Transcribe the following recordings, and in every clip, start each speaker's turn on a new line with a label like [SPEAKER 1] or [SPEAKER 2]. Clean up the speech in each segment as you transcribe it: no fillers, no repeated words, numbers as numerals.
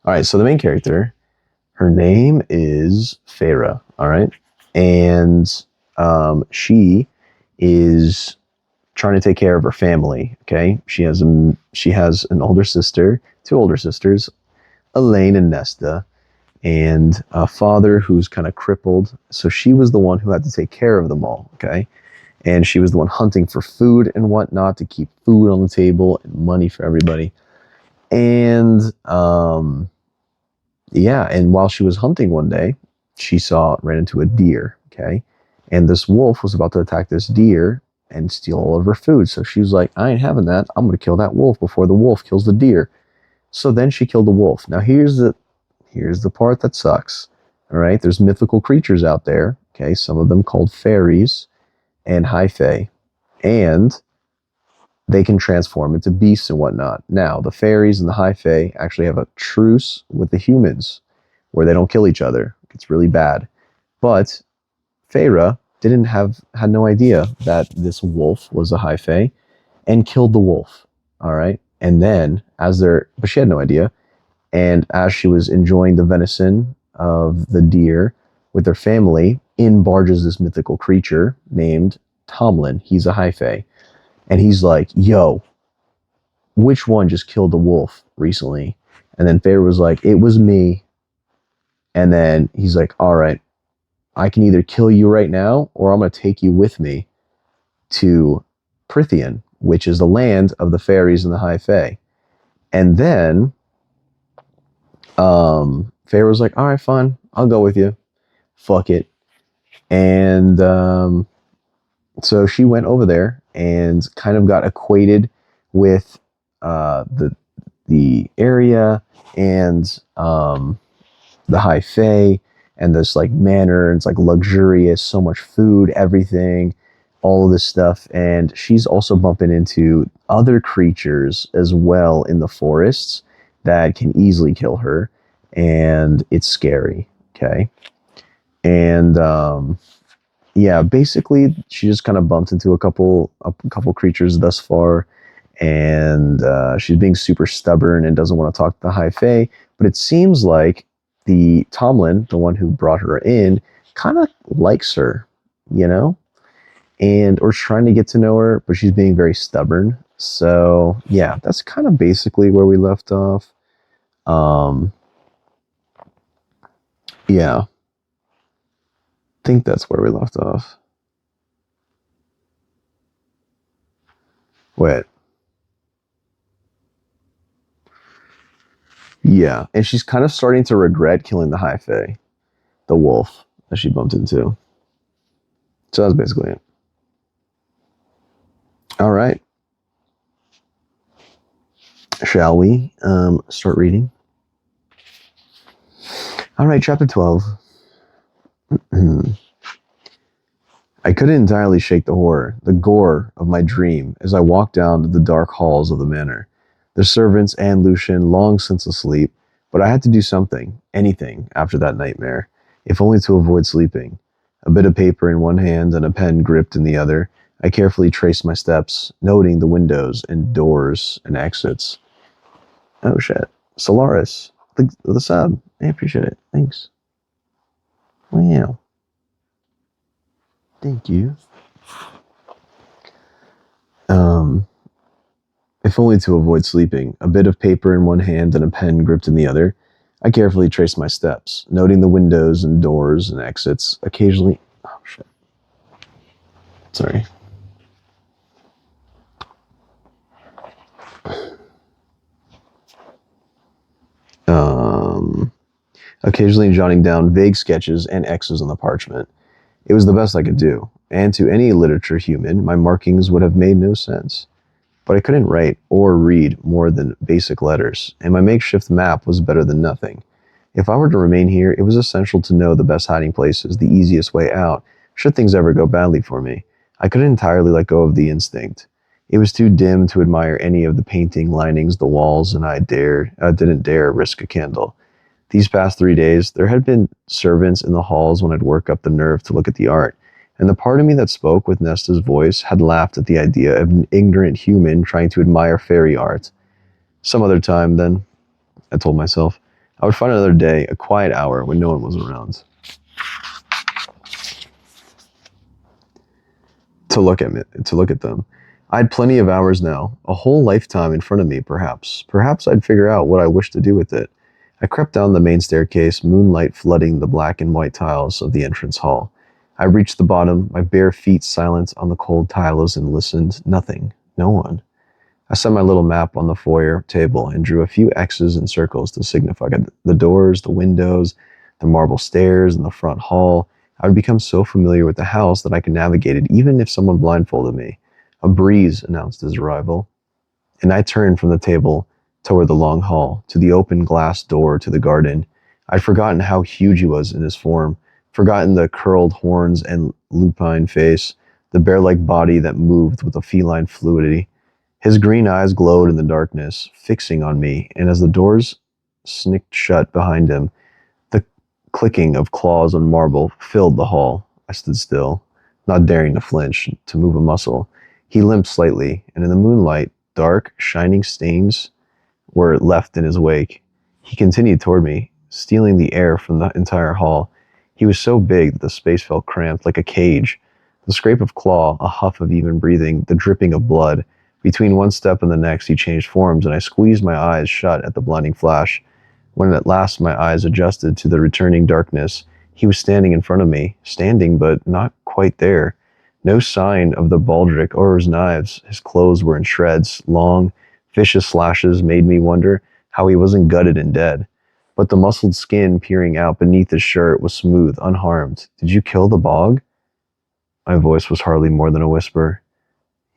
[SPEAKER 1] All right, so the main character, her name is Feyre. All right, and she is trying to take care of her family. Okay, she has an older sister, two older sisters, Elaine and Nesta, and a father who's kind of crippled. So she was the one who had to take care of them all. Okay, and she was the one hunting for food and whatnot to keep food on the table and money for everybody. And yeah, and while she was hunting one day, she ran into a deer. Okay, and this wolf was about to attack this deer and steal all of her food. So she was like, I ain't having that. I'm going to kill that wolf before the wolf kills the deer. So then she killed the wolf. Now here's the part that sucks. All right, there's mythical creatures out there. Okay, some of them called fairies and high fae, and they can transform into beasts and whatnot. Now, the fairies and the high fae actually have a truce with the humans, where they don't kill each other. It's really bad. But Feyre had no idea that this wolf was a high fae, and killed the wolf. All right, and then but she had no idea. And as she was enjoying the venison of the deer with their family, in barges this mythical creature named Tomlin. He's a high fae. And he's like, yo, which one just killed the wolf recently? And then Feyre was like, it was me. And then he's like, all right, I can either kill you right now, or I'm going to take you with me to Prythian, which is the land of the fairies and the high fae. And then Feyre was like, all right, fine, I'll go with you. Fuck it. And so she went over there and kind of got acquainted with the area and the high fae and this like manor. It's like luxurious, so much food, everything, all of this stuff. And she's also bumping into other creatures as well in the forests that can easily kill her, and it's scary. Okay, and yeah, basically she just kind of bumped into a couple creatures thus far, and she's being super stubborn and doesn't want to talk to the high fae. But it seems like the Tomlin, the one who brought her in, kind of likes her, and or trying to get to know her, but she's being very stubborn. So yeah, that's kind of basically where we left off. Yeah, I think that's where we left off. Wait. Yeah, and she's kind of starting to regret killing the high fae, the wolf that she bumped into. So that's basically it. All right. Shall we start reading? All right, chapter 12. I couldn't entirely shake the horror, the gore of my dream as I walked down the dark halls of the manor. The servants and Lucian long since asleep, but I had to do something, anything, after that nightmare, if only to avoid sleeping. A bit of paper in one hand and a pen gripped in the other, I carefully traced my steps, noting the windows and doors and exits. Oh shit. Solaris. The sub. I appreciate it. Thanks. Wow. Thank you. If only to avoid sleeping, a bit of paper in one hand and a pen gripped in the other, I carefully traced my steps, noting the windows and doors and exits, occasionally... Oh, shit. Sorry. Occasionally jotting down vague sketches and X's on the parchment. It was the best I could do, and to any literature human, my markings would have made no sense. But I couldn't write or read more than basic letters, and my makeshift map was better than nothing. If I were to remain here, it was essential to know the best hiding places, the easiest way out, should things ever go badly for me. I couldn't entirely let go of the instinct. It was too dim to admire any of the painting linings the walls, and I didn't dare risk a candle. These past 3 days, there had been servants in the halls when I'd work up the nerve to look at the art, and the part of me that spoke with Nesta's voice had laughed at the idea of an ignorant human trying to admire fairy art. Some other time, then, I told myself. I would find another day, a quiet hour when no one was around, to look at them. I had plenty of hours now, a whole lifetime in front of me, perhaps. Perhaps I'd figure out what I wished to do with it. I crept down the main staircase, moonlight flooding the black and white tiles of the entrance hall. I reached the bottom, my bare feet silent on the cold tiles, and listened. Nothing. No one. I set my little map on the foyer table and drew a few X's and circles to signify the doors, the windows, the marble stairs, and the front hall. I would become so familiar with the house that I could navigate it even if someone blindfolded me. A breeze announced his arrival, and I turned from the table toward the long hall, to the open glass door to the garden. I'd forgotten how huge he was in his form, forgotten the curled horns and lupine face, the bear-like body that moved with a feline fluidity. His green eyes glowed in the darkness, fixing on me, and as the doors snicked shut behind him, the clicking of claws on marble filled the hall. I stood still, not daring to flinch, to move a muscle. He limped slightly, and in the moonlight, dark, shining stains were left in his wake. He continued toward me, stealing the air from the entire hall. He was so big that the space felt cramped, like a cage. The scrape of claw, a huff of even breathing, the dripping of blood. Between one step and the next, he changed forms, and I squeezed my eyes shut at the blinding flash. When at last my eyes adjusted to the returning darkness, he was standing in front of me, standing but not quite there. No sign of the baldric or his knives. His clothes were in shreds. Long, vicious slashes made me wonder how he wasn't gutted and dead. But the muscled skin peering out beneath his shirt was smooth, unharmed. Did you kill the bog? My voice was hardly more than a whisper.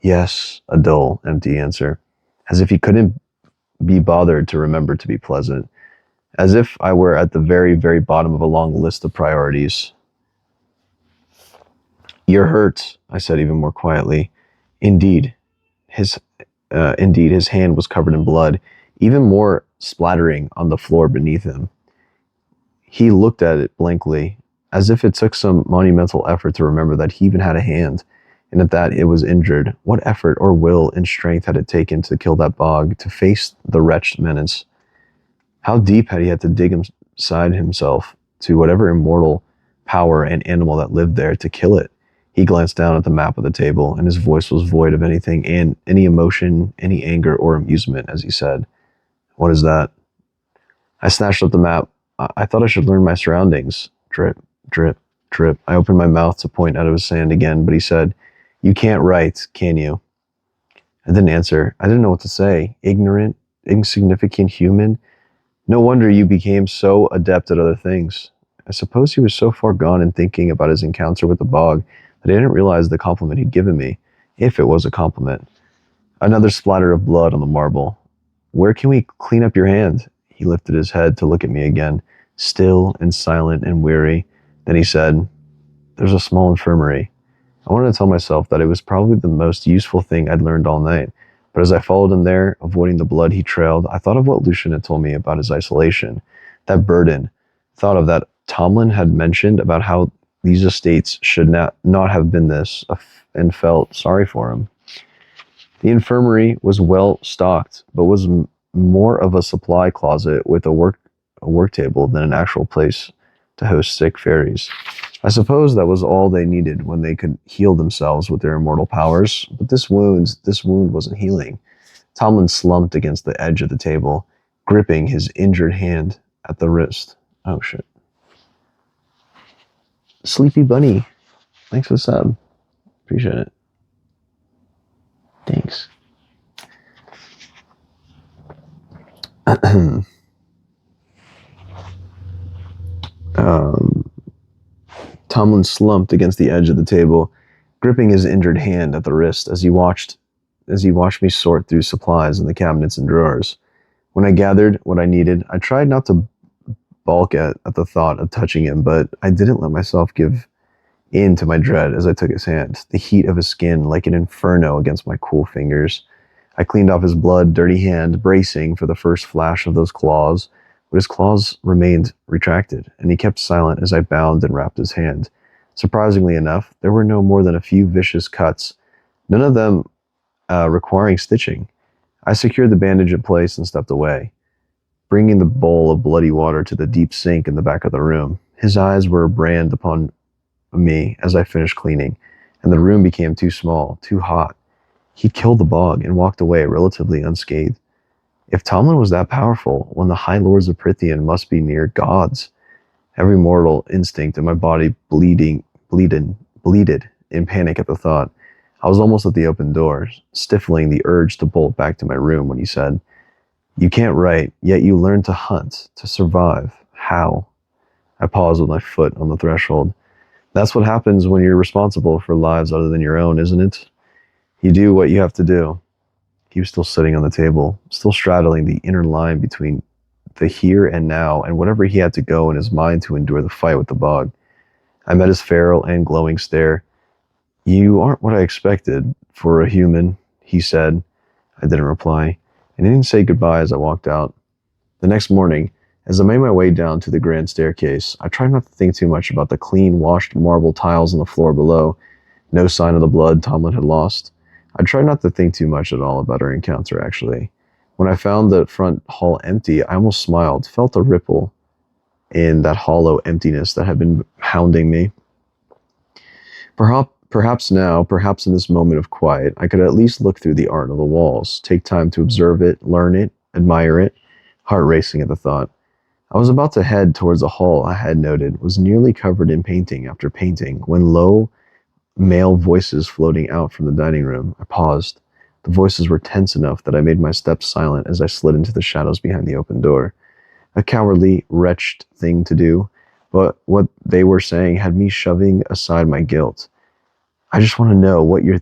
[SPEAKER 1] Yes, a dull, empty answer. As if he couldn't be bothered to remember to be pleasant. As if I were at the very, very bottom of a long list of priorities. You're hurt, I said even more quietly. Indeed, his hand was covered in blood, even more splattering on the floor beneath him. He looked at it blankly, as if it took some monumental effort to remember that he even had a hand, and that it was injured. What effort or will and strength had it taken to kill that bog, to face the wretched menace? How deep had he had to dig inside himself to whatever immortal power and animal that lived there to kill it? He glanced down at the map of the table, and his voice was void of anything, and any emotion, any anger or amusement, as he said, "What is that?" I snatched up the map. I thought I should learn my surroundings. Drip, drip, drip. I opened my mouth to point out of his sand again, but he said, "You can't write, can you?" I didn't answer. I didn't know what to say. Ignorant, insignificant human. No wonder you became so adept at other things. I suppose he was so far gone in thinking about his encounter with the bog that I didn't realize the compliment he'd given me, if it was a compliment. Another splatter of blood on the marble. Where can we clean up your hand? He lifted his head to look at me again, still and silent and weary. Then he said, "There's a small infirmary." I wanted to tell myself that it was probably the most useful thing I'd learned all night, but as I followed him there, avoiding the blood he trailed, I thought of what Lucian had told me about his isolation, that burden. Thought of that Tomlin had mentioned about how these estates should not have been this, and felt sorry for him. The infirmary was well stocked, but was more of a supply closet with a work table than an actual place to host sick fairies. I suppose that was all they needed when they could heal themselves with their immortal powers, but this wound wasn't healing. Tomlin slumped against the edge of the table, gripping his injured hand at the wrist. Oh shit. Sleepy Bunny, thanks for the sub. Appreciate it. Thanks. Tomlin slumped against the edge of the table, gripping his injured hand at the wrist as he watched me sort through supplies in the cabinets and drawers. When I gathered what I needed, I tried not to balk at the thought of touching him, but I didn't let myself give in to my dread as I took his hand, the heat of his skin like an inferno against my cool fingers. I cleaned off his blood-dirty hand, bracing for the first flash of those claws, but his claws remained retracted, and he kept silent as I bound and wrapped his hand. Surprisingly enough, there were no more than a few vicious cuts, none of them requiring stitching. I secured the bandage in place and stepped away. bringing the bowl of bloody water to the deep sink in the back of the room. His eyes were a brand upon me as I finished cleaning, and the room became too small, too hot. He'd killed the bog and walked away relatively unscathed. If Tomlin was that powerful, then the High Lords of Prythian must be near gods. Every mortal instinct in my body bleeded in panic at the thought. I was almost at the open door, stifling the urge to bolt back to my room when he said, "You can't write, yet you learn to hunt, to survive. How?" I paused with my foot on the threshold. That's what happens when you're responsible for lives other than your own, isn't it? You do what you have to do. He was still sitting on the table, still straddling the inner line between the here and now and whatever he had to go in his mind to endure the fight with the bog. I met his feral and glowing stare. "You aren't what I expected for a human," he said. I didn't reply, and he didn't say goodbye as I walked out. The next morning, as I made my way down to the grand staircase, I tried not to think too much about the clean, washed marble tiles on the floor below. No sign of the blood Tomlin had lost. I tried not to think too much at all about our encounter, actually. When I found the front hall empty, I almost smiled, felt a ripple in that hollow emptiness that had been hounding me. Perhaps now, perhaps in this moment of quiet, I could at least look through the art of the walls, take time to observe it, learn it, admire it, heart racing at the thought. I was about to head towards a hall I had noted was nearly covered in painting after painting, when low male voices floating out from the dining room. I paused. The voices were tense enough that I made my steps silent as I slid into the shadows behind the open door. A cowardly, wretched thing to do, but what they were saying had me shoving aside my guilt. "I just want to know what do you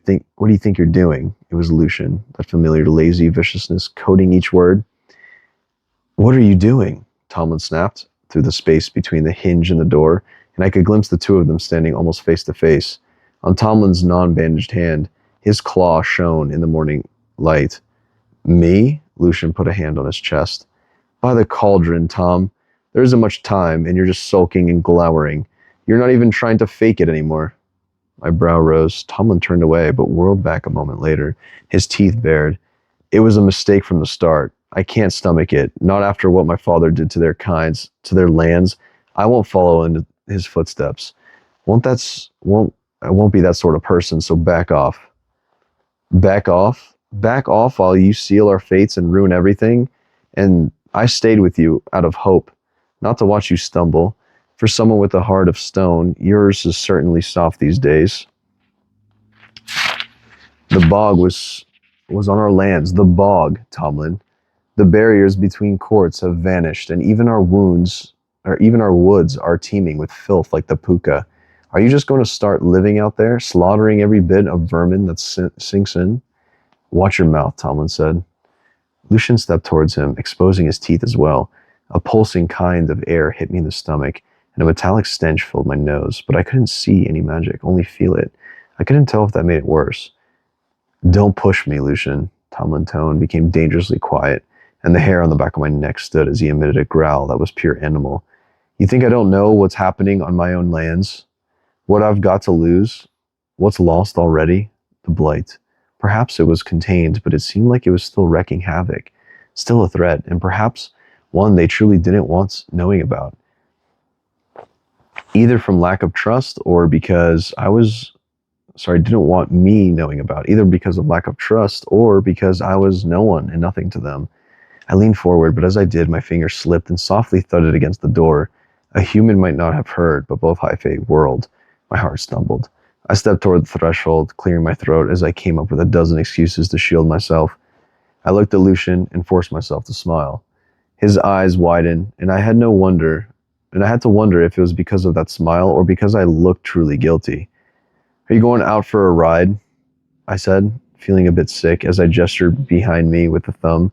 [SPEAKER 1] think you're doing?" It was Lucian, that familiar lazy viciousness coding each word. "What are you doing?" Tomlin snapped through the space between the hinge and the door, and I could glimpse the two of them standing almost face to face. On Tomlin's non-bandaged hand, his claw shone in the morning light. "Me?" Lucian put a hand on his chest. "By the cauldron, Tom. There isn't much time, and you're just sulking and glowering. You're not even trying to fake it anymore." My brow rose. Tomlin turned away, but whirled back a moment later, his teeth bared. "It was a mistake from the start. I can't stomach it. Not after what my father did to their kinds, to their lands. I won't follow in his footsteps. I won't be that sort of person, so back off." "Back off? Back off while you seal our fates and ruin everything? And I stayed with you out of hope, not to watch you stumble. For someone with a heart of stone, yours is certainly soft these days." "The bog was on our lands. The bog, Tomlin. The barriers between courts have vanished, and even our woods are teeming with filth like the puka. Are you just going to start living out there, slaughtering every bit of vermin that sinks in?" "Watch your mouth," Tomlin said. Lucian stepped towards him, exposing his teeth as well. A pulsing kind of air hit me in the stomach, and a metallic stench filled my nose, but I couldn't see any magic, only feel it. I couldn't tell if that made it worse. "Don't push me, Lucian." Tomlin's tone became dangerously quiet, and the hair on the back of my neck stood as he emitted a growl that was pure animal. "You think I don't know what's happening on my own lands? What I've got to lose? What's lost already? The blight. Perhaps it was contained, but it seemed like it was still wreaking havoc, still a threat, and perhaps one they truly didn't want knowing about. Either from lack of trust or because didn't want me knowing about, either because of lack of trust or because I was no one and nothing to them." I leaned forward, but as I did, my finger slipped and softly thudded against the door. A human might not have heard, but both High Fae whirled. My heart stumbled. I stepped toward the threshold, clearing my throat as I came up with a dozen excuses to shield myself. I looked at Lucian and forced myself to smile. His eyes widened, and I had to wonder if it was because of that smile or because I looked truly guilty. "Are you going out for a ride?" I said, feeling a bit sick as I gestured behind me with the thumb.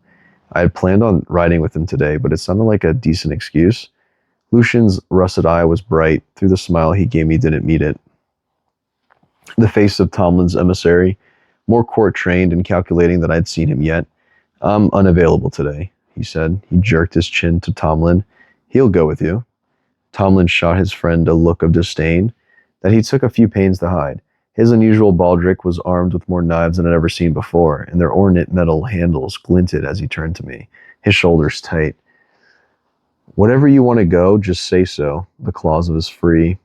[SPEAKER 1] I had planned on riding with him today, but it sounded like a decent excuse. Lucian's russet eye was bright. Through the smile he gave me didn't meet it. The face of Tomlin's emissary, more court-trained and calculating than I'd seen him yet. "I'm unavailable today," he said. He jerked his chin to Tomlin. "He'll go with you." Tomlin shot his friend a look of disdain that he took a few pains to hide. His unusual baldric was armed with more knives than I'd ever seen before, and their ornate metal handles glinted as he turned to me, his shoulders tight. Whatever you want to go, just say so. The claws of his free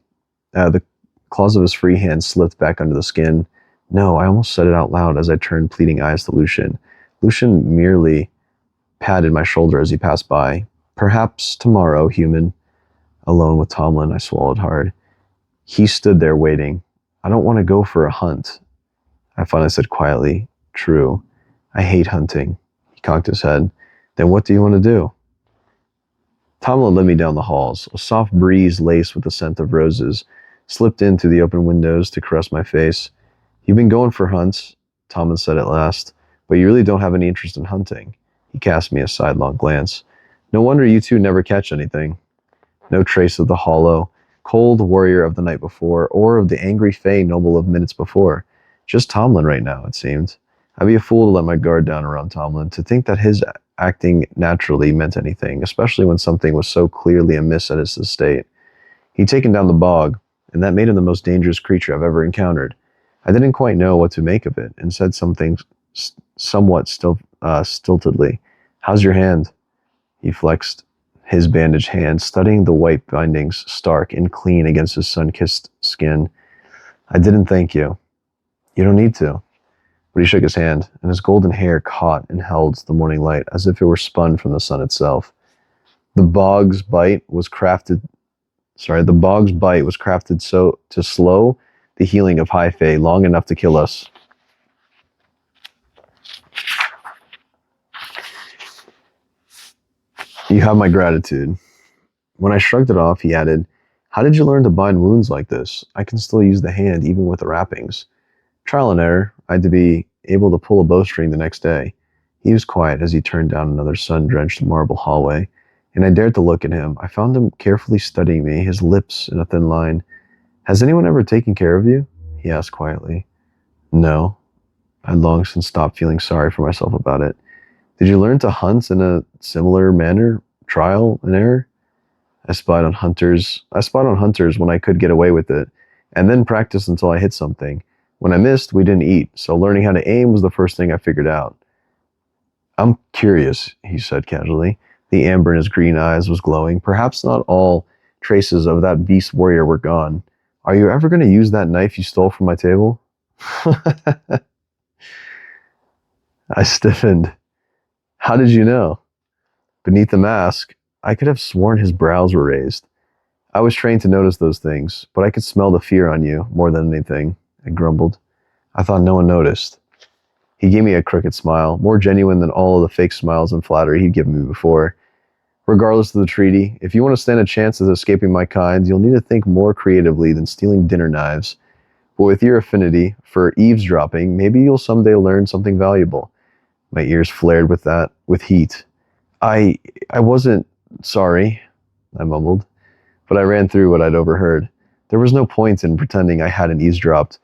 [SPEAKER 1] hand slipped back under the skin. No, I almost said it out loud as I turned pleading eyes to Lucian. Lucian merely patted my shoulder as he passed by. Perhaps tomorrow, human. Alone with Tomlin, I swallowed hard. He stood there waiting. I don't want to go for a hunt, I finally said quietly. True. I hate hunting. He cocked his head. Then what do you want to do? Tomlin led me down the halls. A soft breeze laced with the scent of roses slipped in through the open windows to caress my face. You've been going for hunts, Tomlin said at last, but you really don't have any interest in hunting. He cast me a sidelong glance. No wonder you two never catch anything. No trace of the hollow, cold warrior of the night before, or of the angry Fey noble of minutes before. Just Tomlin right now, it seemed. I'd be a fool to let my guard down around Tomlin, to think that his acting naturally meant anything, especially when something was so clearly amiss at his estate. He'd taken down the bog, and that made him the most dangerous creature I've ever encountered. I didn't quite know what to make of it, and said something somewhat stiltedly. How's your hand? He flexed his bandaged hand, studying the white bindings stark and clean against his sun-kissed skin. I didn't thank you. You don't need to. But he shook his hand, and his golden hair caught and held the morning light as if it were spun from the sun itself. The bog's bite was crafted so to slow the healing of High Fae long enough to kill us. You have my gratitude. When I shrugged it off, he added, How did you learn to bind wounds like this? I can still use the hand even with the wrappings. Trial and error. I had to be able to pull a bowstring the next day. He was quiet as he turned down another sun-drenched marble hallway, and I dared to look at him. I found him carefully studying me, his lips in a thin line. Has anyone ever taken care of you? He asked quietly. No. I'd long since stopped feeling sorry for myself about it. Did you learn to hunt in a similar manner? Trial and error? I spied on hunters when I could get away with it, and then practiced until I hit something. When I missed, we didn't eat, so learning how to aim was the first thing I figured out. I'm curious, he said casually. The amber in his green eyes was glowing. Perhaps not all traces of that beast warrior were gone. Are you ever going to use that knife you stole from my table? I stiffened. How did you know? Beneath the mask, I could have sworn his brows were raised. I was trained to notice those things, but I could smell the fear on you more than anything, I grumbled. I thought no one noticed. He gave me a crooked smile, more genuine than all of the fake smiles and flattery he'd given me before. Regardless of the treaty, if you want to stand a chance of escaping my kind, you'll need to think more creatively than stealing dinner knives. But with your affinity for eavesdropping, maybe you'll someday learn something valuable. My ears flared with heat. I wasn't sorry, I mumbled, but I ran through what I'd overheard. There was no point in pretending I hadn't eavesdropped.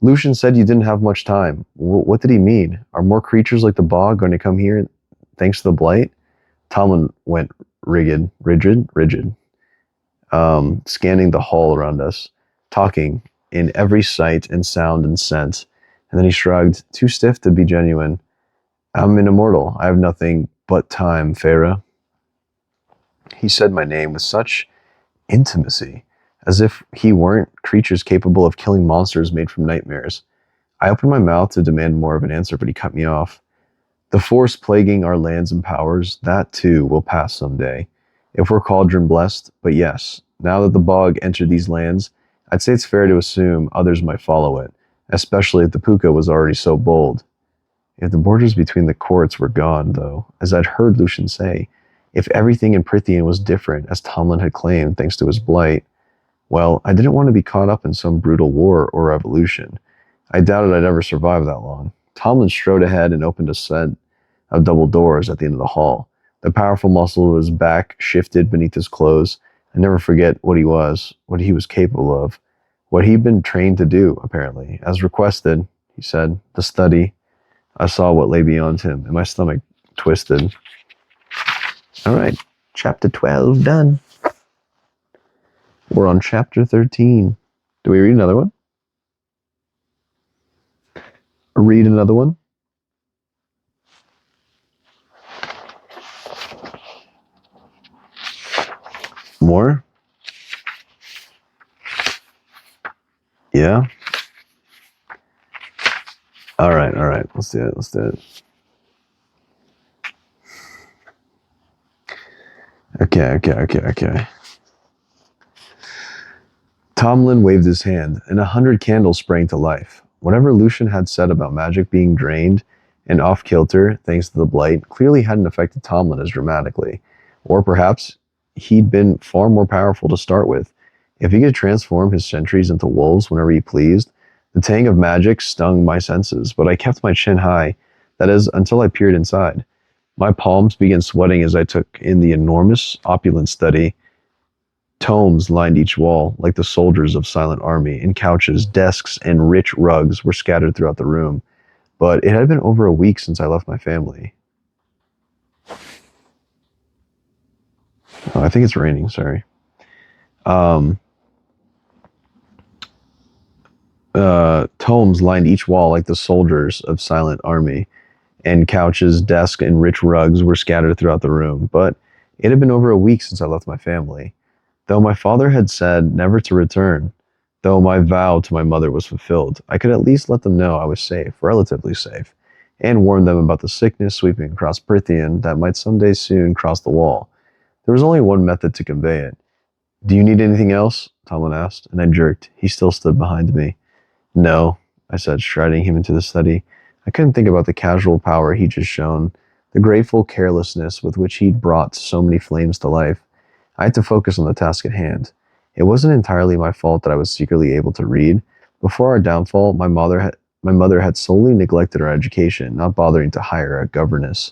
[SPEAKER 1] Lucian said you didn't have much time. What did he mean? Are more creatures like the bog going to come here thanks to the blight? Tomlin went rigid, scanning the hall around us, talking in every sight and sound and scent. And then he shrugged, too stiff to be genuine. I'm an immortal. I have nothing but time, Feyre. He said my name with such intimacy, as if he weren't creatures capable of killing monsters made from nightmares. I opened my mouth to demand more of an answer, but he cut me off. The force plaguing our lands and powers, that too will pass someday, if we're cauldron blessed. But yes, now that the bog entered these lands, I'd say it's fair to assume others might follow it, especially if the puka was already so bold. If the borders between the courts were gone, though, as I'd heard Lucian say, if everything in Prythian was different, as Tomlin had claimed thanks to his blight, well, I didn't want to be caught up in some brutal war or revolution. I doubted I'd ever survive that long. Tomlin strode ahead and opened a set of double doors at the end of the hall. The powerful muscle of his back shifted beneath his clothes. I never forget what he was capable of, what he'd been trained to do, apparently. As requested, he said, the study. I saw what lay beyond him, and my stomach twisted. All right, chapter 12 done. We're on chapter 13. Do we read another one? Read another one? More? Yeah? Alright. Let's do it. Okay. Tomlin waved his hand, and 100 candles sprang to life. Whatever Lucian had said about magic being drained and off-kilter, thanks to the blight, clearly hadn't affected Tomlin as dramatically. Or perhaps he'd been far more powerful to start with. If he could transform his sentries into wolves whenever he pleased, the tang of magic stung my senses, but I kept my chin high, that is, until I peered inside. My palms began sweating as I took in the enormous, opulent study. Tomes lined each wall, like the soldiers of silent army, and couches, desks, and rich rugs were scattered throughout the room. But it had been over a week since I left my family. Oh, I think it's raining, sorry. Tomes lined each wall like the soldiers of silent army, and couches, desks, and rich rugs were scattered throughout the room. But it had been over a week since I left my family. Though my father had said never to return, though my vow to my mother was fulfilled, I could at least let them know I was safe, relatively safe, and warn them about the sickness sweeping across Prythian that might someday soon cross the wall. There was only one method to convey it. "Do you need anything else?" Tomlin asked, and I jerked. He still stood behind me. "No," I said, striding him into the study. I couldn't think about the casual power he'd just shown, the grateful carelessness with which he'd brought so many flames to life. I had to focus on the task at hand. It wasn't entirely my fault that I was secretly able to read. Before our downfall, my mother had solely neglected our education, not bothering to hire a governess.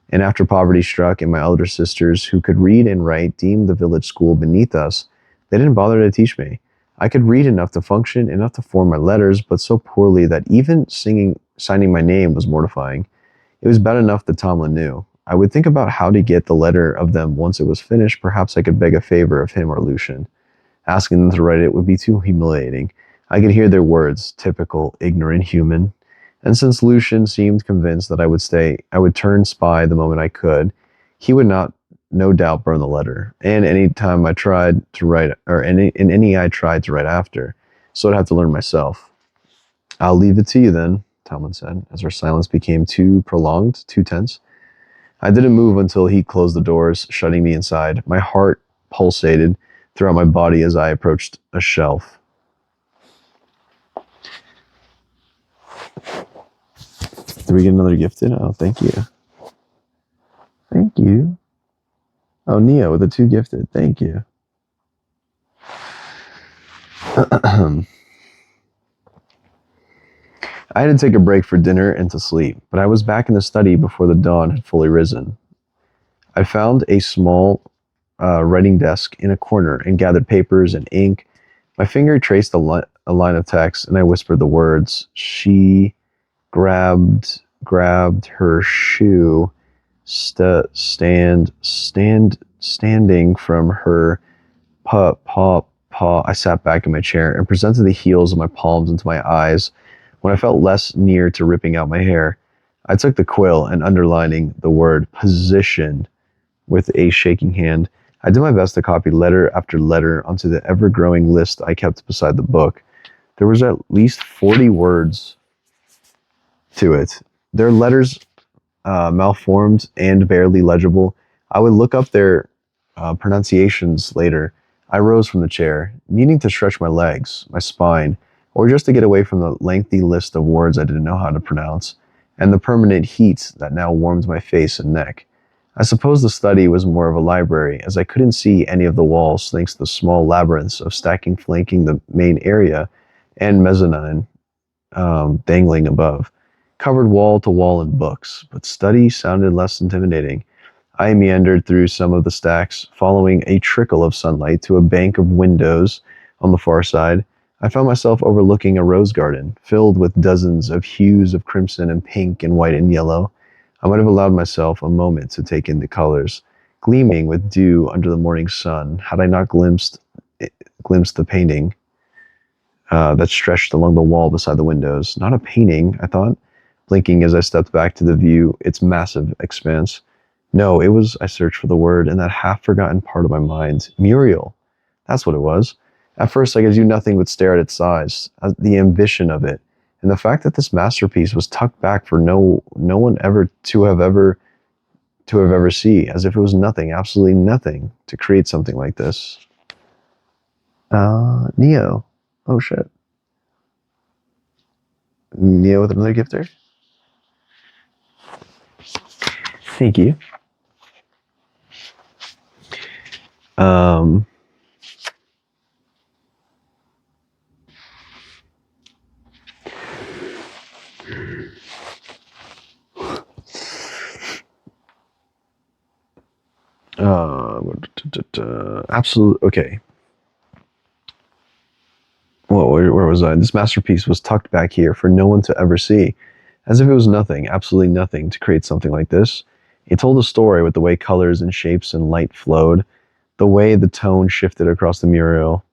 [SPEAKER 1] And after poverty struck and my elder sisters, who could read and write, deemed the village school beneath us, they didn't bother to teach me. I could read enough to function, enough to form my letters, but so poorly that even signing my name was mortifying. It was bad enough that Tomlin knew. I would think about how to get the letter of them once it was finished. Perhaps I could beg a favor of him or Lucian. Asking them to write it would be too humiliating. I could hear their words, typical, ignorant human. And since Lucian seemed convinced that I would turn spy the moment I could, he would no doubt burn the letter. And any time I tried to write, or any I tried to write after, so I'd have to learn myself. "I'll leave it to you then," Tomlin said, as our silence became too prolonged, too tense. I didn't move until he closed the doors, shutting me inside. My heart pulsated throughout my body as I approached a shelf. Did we get another gifted? Oh, thank you. Thank you. Oh, Neo with the 2 gifted. Thank you. I had to take a break for dinner and to sleep, but I was back in the study before the dawn had fully risen. I found a small writing desk in a corner and gathered papers and ink. My finger traced a line of text, and I whispered the words. "She grabbed her shoe, standing from her paw. I sat back in my chair and presented the heels of my palms into my eyes. When I felt less near to ripping out my hair, I took the quill and underlining the word "position" with a shaking hand, I did my best to copy letter after letter onto the ever-growing list I kept beside the book. There was at least 40 words to it. Their letters malformed and barely legible. I would look up their pronunciations later. I rose from the chair, needing to stretch my legs, my spine, or just to get away from the lengthy list of words I didn't know how to pronounce, and the permanent heat that now warmed my face and neck. I suppose the study was more of a library, as I couldn't see any of the walls thanks to the small labyrinths of stacking flanking the main area and mezzanine dangling above, covered wall to wall in books, but study sounded less intimidating. I meandered through some of the stacks, following a trickle of sunlight to a bank of windows on the far side. I found myself overlooking a rose garden, filled with dozens of hues of crimson and pink and white and yellow. I might have allowed myself a moment to take in the colors, gleaming with dew under the morning sun, had I not glimpsed the painting that stretched along the wall beside the windows. Not a painting, I thought, blinking as I stepped back to the view, its massive expanse. No, it was, I searched for the word in that half-forgotten part of my mind. Muriel. That's what it was. At first, I could do nothing but stare at its size, at the ambition of it, and the fact that this masterpiece was tucked back for no one ever to have ever see, as if it was nothing, absolutely nothing, to create something like this. Neo. Oh shit. Neo with another gifter. Thank you. Um, absolute. Okay. Well, where was I? This masterpiece was tucked back here for no one to ever see, as if it was nothing, absolutely nothing, to create something like this. It told a story with the way colors and shapes and light flowed, the way the tone shifted across the mural.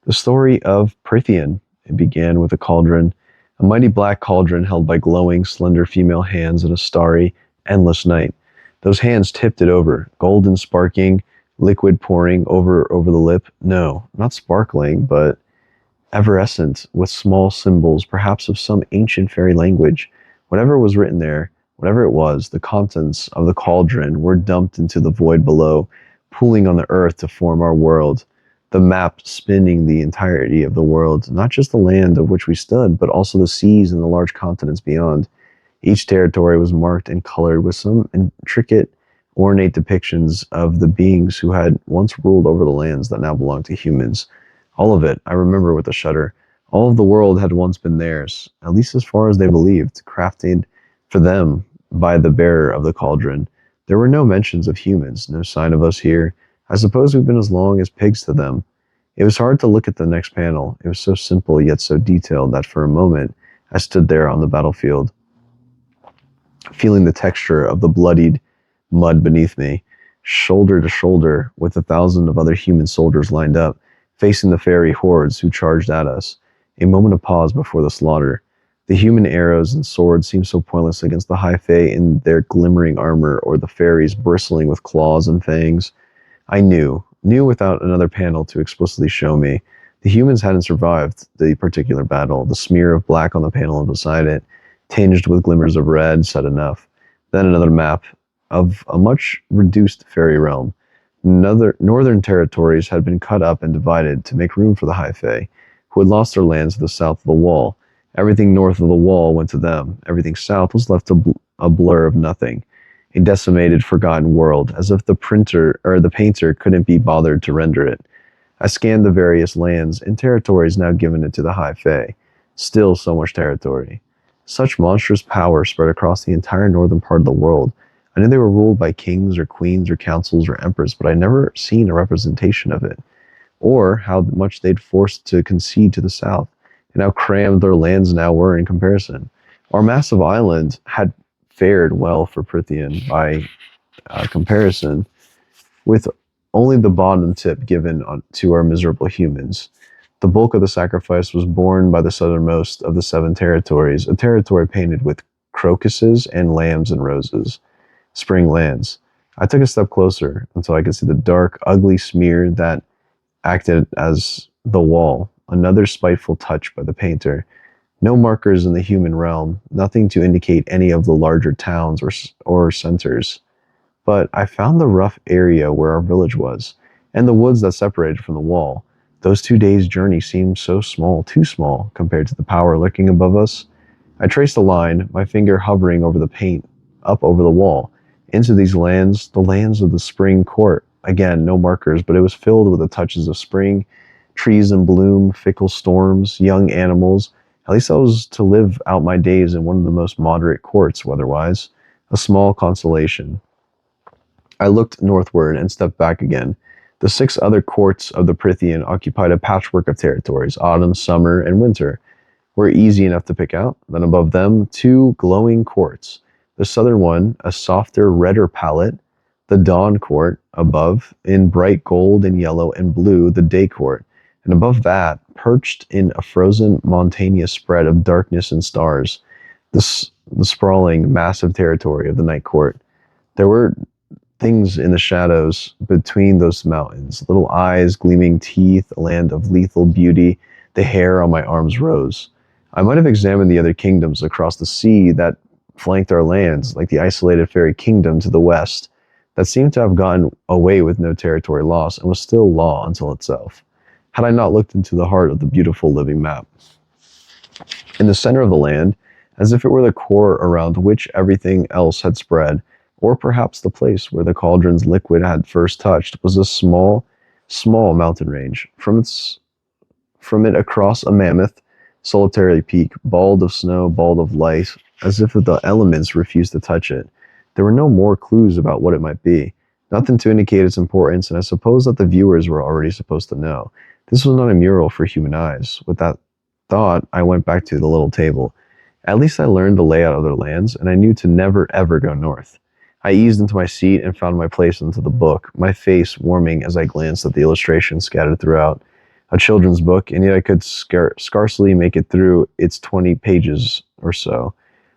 [SPEAKER 1] The story of Prythian. It began with a cauldron, a mighty black cauldron held by glowing, slender female hands in a starry, endless night. Those hands tipped it over, golden sparking, liquid pouring over the lip. No, not sparkling, but evanescent, with small symbols, perhaps of some ancient fairy language. Whatever was written there, whatever it was, the contents of the cauldron were dumped into the void below, pooling on the earth to form our world. The map spinning the entirety of the world, not just the land of which we stood, but also the seas and the large continents beyond. Each territory was marked and colored with some intricate, ornate depictions of the beings who had once ruled over the lands that now belonged to humans. All of it, I remember with a shudder. All of the world had once been theirs, at least as far as they believed, crafted for them by the bearer of the cauldron. There were no mentions of humans, no sign of us here. I suppose we've been as long as pigs to them. It was hard to look at the next panel. It was so simple yet so detailed that for a moment I stood there on the battlefield, feeling the texture of the bloodied mud beneath me, shoulder to shoulder with 1,000 of other human soldiers lined up, facing the fairy hordes who charged at us. A moment of pause before the slaughter. The human arrows and swords seemed so pointless against the high fae in their glimmering armor, or the fairies bristling with claws and fangs. I knew without another panel to explicitly show me. The humans hadn't survived the particular battle. The smear of black on the panel beside it, tinged with glimmers of red, said enough. Then another map of a much reduced fairy realm. Northern territories had been cut up and divided to make room for the High Fae, who had lost their lands to the south of the wall. Everything north of the wall went to them. Everything south was left a blur of nothing. A decimated, forgotten world, as if the painter couldn't be bothered to render it. I scanned the various lands and territories now given it to the High Fae. Still so much territory. Such monstrous power spread across the entire northern part of the world. I knew they were ruled by kings or queens or councils or emperors, but I'd never seen a representation of it, or how much they'd forced to concede to the south, and how crammed their lands now were in comparison. Our massive island had fared well for Prythian by comparison, with only the bottom tip given to our miserable humans. The bulk of the sacrifice was borne by the southernmost of the 7 territories, a territory painted with crocuses and lambs and roses. Spring lands. I took a step closer until I could see the dark, ugly smear that acted as the wall, another spiteful touch by the painter. No markers in the human realm, nothing to indicate any of the larger towns or centers. But I found the rough area where our village was, and the woods that separated from the wall. Those 2 days' journey seemed so small, too small, compared to the power lurking above us. I traced a line, my finger hovering over the paint, up over the wall, into these lands, the lands of the spring court. Again, no markers, but it was filled with the touches of spring, trees in bloom, fickle storms, young animals. At least I was to live out my days in one of the most moderate courts, weather-wise. A small consolation. I looked northward and stepped back again. The 6 other courts of the Prythian occupied a patchwork of territories. Autumn, summer, and winter were easy enough to pick out. Then above them, 2 glowing courts. The southern one, a softer, redder palette, the dawn court. Above, in bright gold and yellow and blue, the day court. And above that, perched in a frozen, mountainous spread of darkness and stars, the sprawling, massive territory of the night court. There were things in the shadows between those mountains, little eyes, gleaming teeth, a land of lethal beauty. The hair on my arms rose. I might have examined the other kingdoms across the sea that flanked our lands, like the isolated fairy kingdom to the west, that seemed to have gotten away with no territory loss and was still law until itself, had I not looked into the heart of the beautiful living map. In the center of the land, as if it were the core around which everything else had spread, or perhaps the place where the cauldron's liquid had first touched, was a small, small mountain range. From it across a mammoth, solitary peak, bald of snow, bald of light, as if the elements refused to touch it. There were no more clues about what it might be, nothing to indicate its importance, and I suppose that the viewers were already supposed to know. This was not a mural for human eyes. With that thought, I went back to the little table. At least I learned the layout of their lands, and I knew to never ever go north. I eased into my seat and found my place into the book, my face warming as I glanced at the illustrations scattered throughout. A children's book, and yet I could scarcely make it through its 20 pages or so.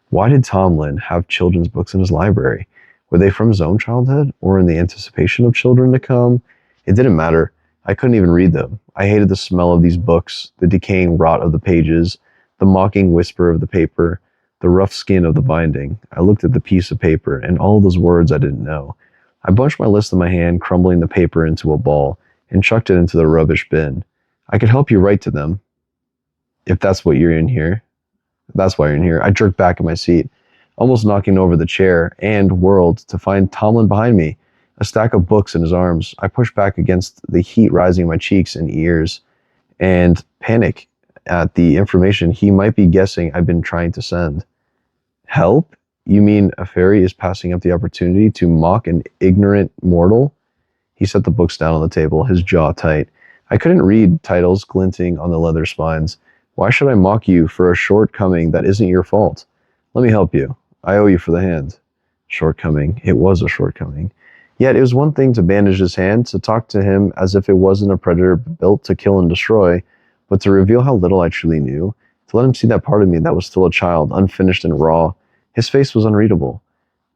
[SPEAKER 1] Why did Tomlin have children's books in his library? Were they from his own childhood, or in the anticipation of children to come? It didn't matter. I couldn't even read them. I hated the smell of these books, the decaying rot of the pages, the mocking whisper of the paper, the rough skin of the binding. I looked at the piece of paper, and all those words I didn't know. I bunched my list in my hand, crumbling the paper into a ball, and chucked it into the rubbish bin. I could help you write to them, if that's what you're in here. That's why you're in here. I jerked back in my seat, almost knocking over the chair, and whirled to find Tomlin behind me, a stack of books in his arms. I pushed back against the heat rising in my cheeks and ears, and panic at the information he might be guessing I've been trying to send. Help? You mean a fairy is passing up the opportunity to mock an ignorant mortal? He set the books down on the table, his jaw tight. I couldn't read titles glinting on the leather spines. Why should I mock you for a shortcoming that isn't your fault? Let me help you. I owe you for the hand. Shortcoming. It was a shortcoming. Yet it was one thing to bandage his hand, to talk to him as if it wasn't a predator built to kill and destroy, but to reveal how little I truly knew, to let him see that part of me that was still a child, unfinished and raw. His face was unreadable.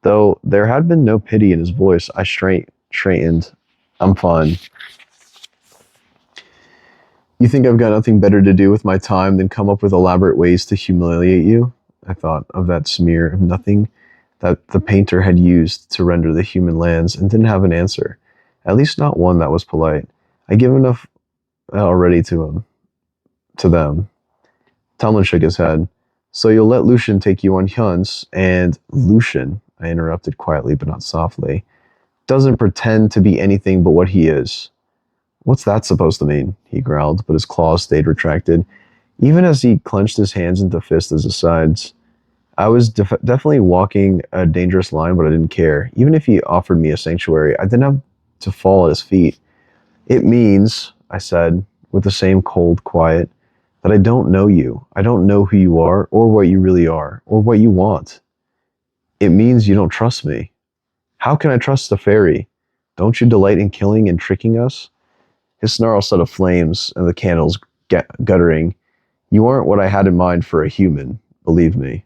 [SPEAKER 1] Though there had been no pity in his voice, I straightened. I'm fine. You think I've got nothing better to do with my time than come up with elaborate ways to humiliate you? I thought of that smear of nothing that the painter had used to render the human lands and didn't have an answer. At least not one that was polite. I give enough already to them. Tomlin shook his head. So you'll let Lucian take you on hunts, and Lucian, I interrupted quietly but not softly, doesn't pretend to be anything but what he is. What's that supposed to mean? He growled, but his claws stayed retracted, even as he clenched his hands into fists at his sides. I was definitely walking a dangerous line, but I didn't care. Even if he offered me a sanctuary, I didn't have to fall at his feet. It means, I said, with the same cold quiet, that I don't know you. I don't know who you are, or what you really are, or what you want. It means you don't trust me. How can I trust a fairy? Don't you delight in killing and tricking us? His snarl set of flames and the candles guttering. You aren't what I had in mind for a human, believe me.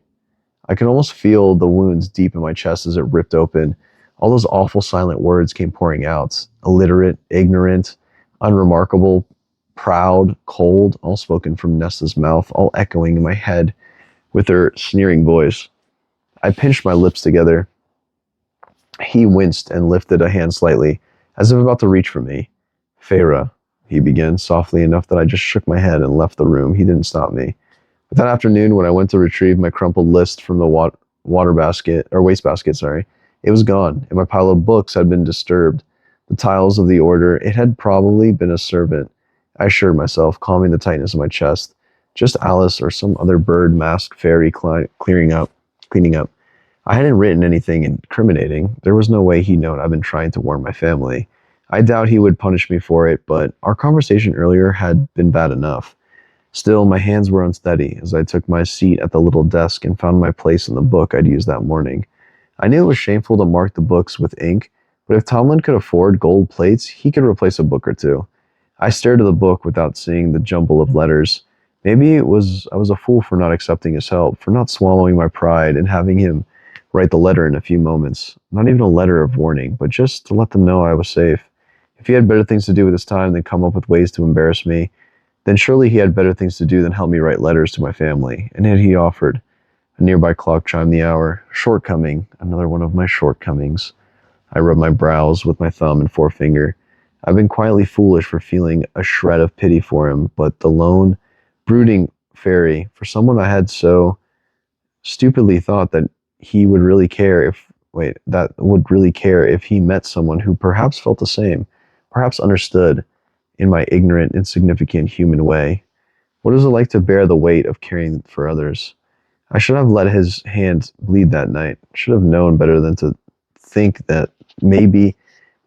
[SPEAKER 1] I could almost feel the wounds deep in my chest as it ripped open. All those awful silent words came pouring out. Illiterate, ignorant, unremarkable, proud, cold, all spoken from Nesta's mouth, all echoing in my head with her sneering voice. I pinched my lips together. He winced and lifted a hand slightly, as if about to reach for me. Feyre, he began, softly enough that I just shook my head and left the room. He didn't stop me. But that afternoon, when I went to retrieve my crumpled list from the wastebasket, it was gone, and my pile of books had been disturbed. The tiles of the order, it had probably been a servant, I assured myself, calming the tightness of my chest. Just Alice or some other bird-masked fairy cleaning up. I hadn't written anything incriminating. There was no way he'd known I'd been trying to warn my family. I doubt he would punish me for it, but our conversation earlier had been bad enough. Still, my hands were unsteady as I took my seat at the little desk and found my place in the book I'd used that morning. I knew it was shameful to mark the books with ink, but if Tomlin could afford gold plates, he could replace a book or two. I stared at the book without seeing the jumble of letters. Maybe I was a fool for not accepting his help, for not swallowing my pride and having him write the letter in a few moments. Not even a letter of warning, but just to let them know I was safe. If he had better things to do with his time than come up with ways to embarrass me, then surely he had better things to do than help me write letters to my family. And yet he offered. A nearby clock chimed the hour. Shortcoming, another one of my shortcomings. I rubbed my brows with my thumb and forefinger. I've been quietly foolish for feeling a shred of pity for him, but the lone, brooding fairy, for someone I had so stupidly thought that he would really care if, that would really care if he met someone who perhaps felt the same, perhaps understood in my ignorant, insignificant human way. What is it like to bear the weight of caring for others? I should have let his hand bleed that night. Should have known better than to think that maybe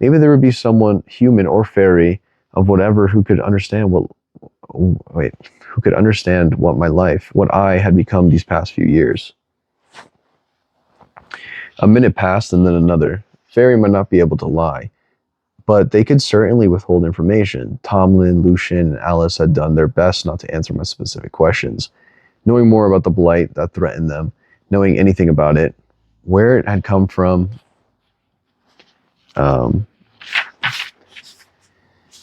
[SPEAKER 1] there would be someone, human or fairy, of whatever, who could understand what I had become these past few years. A minute passed and then another. Fairy might not be able to lie, but they could certainly withhold information. Tomlin, Lucian, and Alice had done their best not to answer my specific questions. Knowing more about the blight that threatened them, knowing anything about it, where it had come from,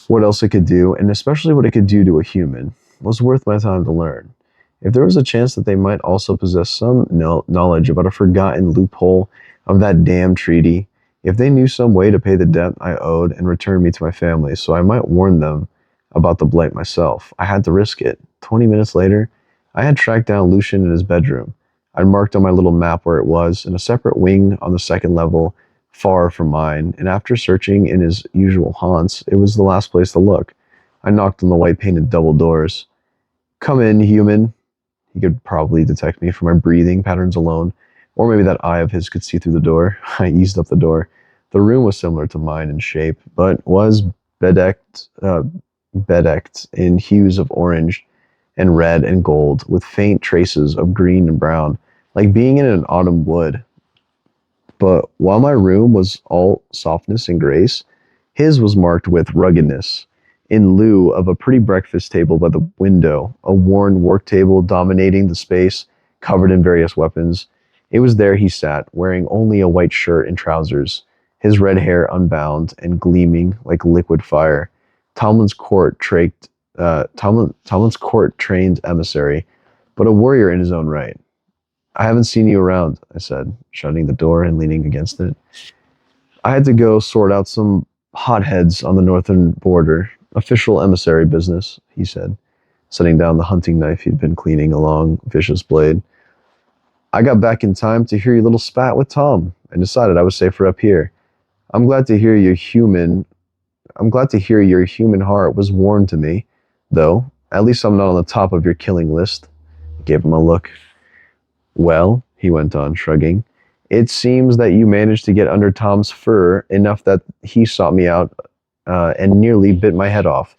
[SPEAKER 1] what else it could do, and especially what it could do to a human, was worth my time to learn. If there was a chance that they might also possess some knowledge about a forgotten loophole of that damn treaty, if they knew some way to pay the debt I owed and return me to my family, so I might warn them about the blight myself, I had to risk it. 20 minutes later, I had tracked down Lucian in his bedroom. I'd marked on my little map where it was, in a separate wing on the second level, far from mine, and after searching in his usual haunts, it was the last place to look. I knocked on the white-painted double doors. "Come in, human." He could probably detect me from my breathing patterns alone, or maybe that eye of his could see through the door. I eased up the door. The room was similar to mine in shape, but was bedecked in hues of orange and red and gold, with faint traces of green and brown, like being in an autumn wood. But while my room was all softness and grace, his was marked with ruggedness. In lieu of a pretty breakfast table by the window, a worn work table dominating the space, covered in various weapons, it was there he sat, wearing only a white shirt and trousers, his red hair unbound and gleaming like liquid fire. Tomlin's court-trained emissary, but a warrior in his own right. "I haven't seen you around," I said, shutting the door and leaning against it. "I had to go sort out some hotheads on the northern border. Official emissary business," he said, setting down the hunting knife he'd been cleaning a long, vicious blade. "I got back in time to hear your little spat with Tom, and decided I was safer up here. I'm glad to hear your human heart was warm to me, though. At least I'm not on the top of your killing list." I gave him a look. "Well," he went on, shrugging, "it seems that you managed to get under Tom's fur enough that he sought me out and nearly bit my head off.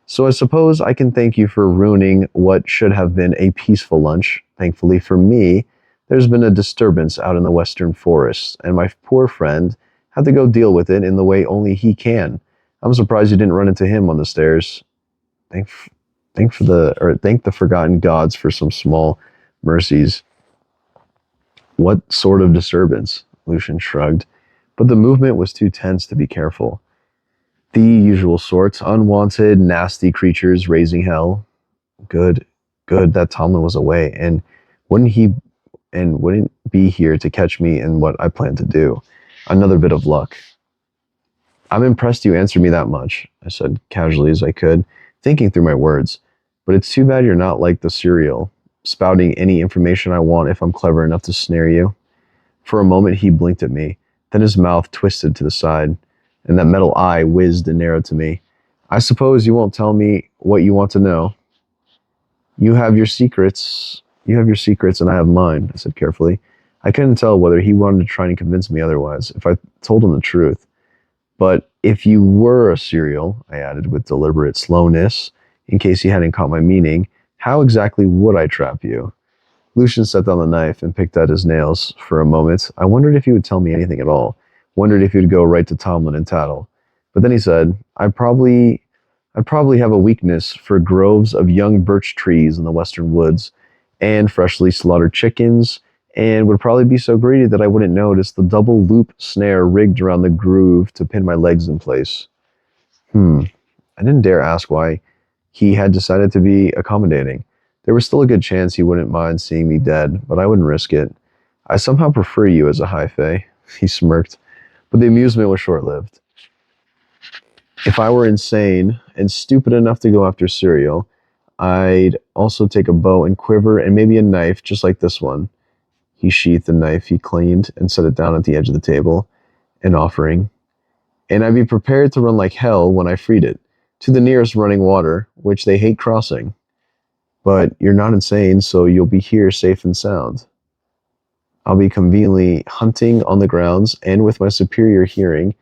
[SPEAKER 1] So I suppose I can thank you for ruining what should have been a peaceful lunch. Thankfully for me, there's been a disturbance out in the western forests, and my poor friend had to go deal with it in the way only he can. I'm surprised you didn't run into him on the stairs. Thank the forgotten gods for some small mercies." "What sort of disturbance?" Lucian shrugged, but the movement was too tense to be careful. "The usual sorts, unwanted, nasty creatures raising hell." Good that Tomlin was away, and wouldn't be here to catch me in what I planned to do. Another bit of luck. "I'm impressed you answered me that much," I said casually as I could, thinking through my words. "But it's too bad you're not like the serial, spouting any information I want if I'm clever enough to snare you." For a moment he blinked at me, then his mouth twisted to the side, and that metal eye whizzed and narrowed to me. "I suppose you won't tell me what you want to know." You have your secrets, and I have mine," I said carefully. I couldn't tell whether he wanted to try and convince me otherwise, if I told him the truth. "But if you were a serial," I added with deliberate slowness, in case he hadn't caught my meaning, "how exactly would I trap you?" Lucian set down the knife and picked at his nails for a moment. I wondered if he would tell me anything at all. Wondered if he would go right to Tomlin and tattle. But then he said, I'd probably have a weakness for groves of young birch trees in the western woods, and freshly slaughtered chickens, and would probably be so greedy that I wouldn't notice the double loop snare rigged around the groove to pin my legs in place. I didn't dare ask why he had decided to be accommodating. There was still a good chance he wouldn't mind seeing me dead, but I wouldn't risk it. I somehow prefer you as a high fae. He smirked, but the amusement was short-lived. If I were insane and stupid enough to go after Cyril, I'd also take a bow and quiver and maybe a knife just like this one. He sheathed the knife he cleaned and set it down at the edge of the table, an offering. And I'd be prepared to run like hell when I freed it, to the nearest running water, which they hate crossing. But you're not insane, so you'll be here safe and sound. I'll be conveniently hunting on the grounds, and with my superior hearing,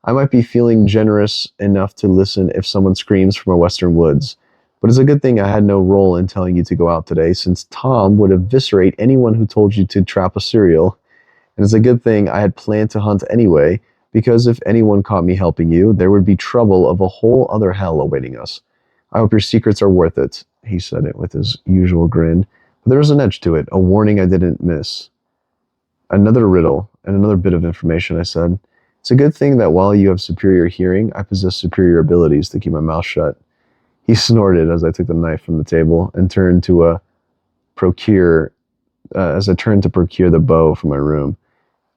[SPEAKER 1] I might be feeling generous enough to listen if someone screams from a western woods. But it's a good thing I had no role in telling you to go out today, since Tom would eviscerate anyone who told you to trap a cereal. And it's a good thing I had planned to hunt anyway, because if anyone caught me helping you, there would be trouble of a whole other hell awaiting us. I hope your secrets are worth it. He said it with his usual grin, but there was an edge to it, a warning I didn't miss. Another riddle, and another bit of information, I said. It's a good thing that while you have superior hearing, I possess superior abilities to keep my mouth shut. He snorted as I took the knife from the table and turned to procure the bow from my room.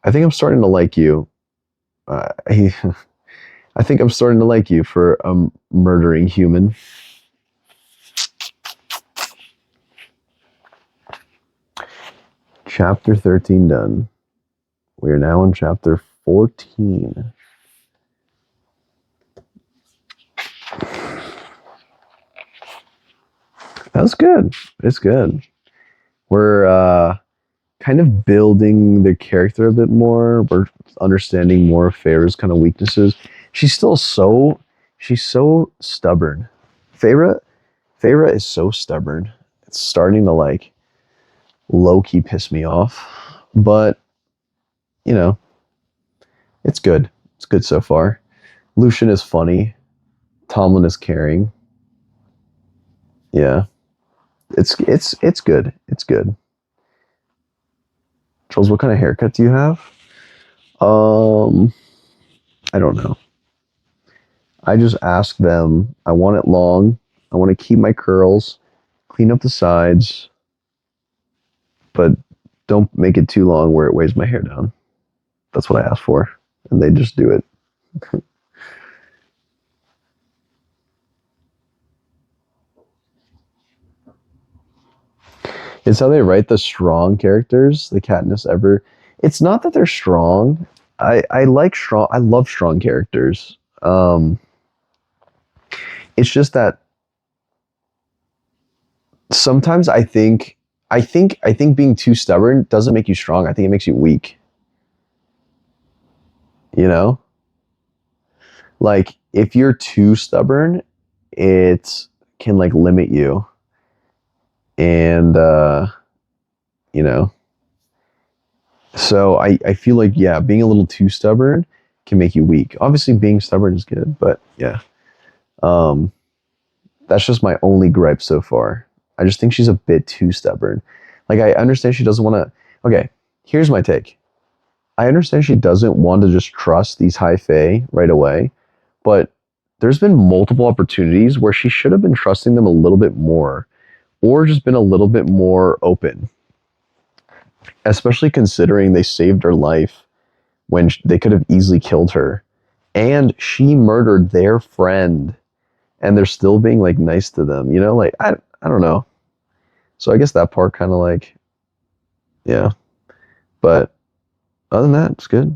[SPEAKER 1] I think I'm starting to like you. I think I'm starting to like you for a murdering human. Chapter 13 done. We are now on chapter 14. That's good. It's good. We're kind of building the character a bit more. We're understanding more of Feyre's kind of weaknesses. She's so stubborn. Feyre is so stubborn. It's starting to like low-key piss me off. But, you know, it's good. It's good so far. Lucian is funny. Tomlin is caring. Yeah. It's good. It's good. Jollz, what kind of haircut do you have? I don't know. I just asked them. I want it long. I want to keep my curls, clean up the sides, but don't make it too long where it weighs my hair down. That's what I asked for, and they just do it. It's how they write the strong characters, the Katniss ever. It's not that they're strong. I like strong. I love strong characters. It's just that sometimes I think being too stubborn doesn't make you strong. I think it makes you weak. You know? Like if you're too stubborn, it can like limit you. And you know. So I feel like being a little too stubborn can make you weak. Obviously being stubborn is good, but yeah. That's just my only gripe so far. I just think she's a bit too stubborn. Like, I understand she doesn't want to... Okay, here's my take. I understand she doesn't want to just trust these high fae right away, but there's been multiple opportunities where she should have been trusting them a little bit more, or just been a little bit more open. Especially considering they saved her life when they could have easily killed her. And she murdered their friend. And they're still being like nice to them, you know, like I don't know. So I guess that part kind of like, yeah. But other than that, it's good.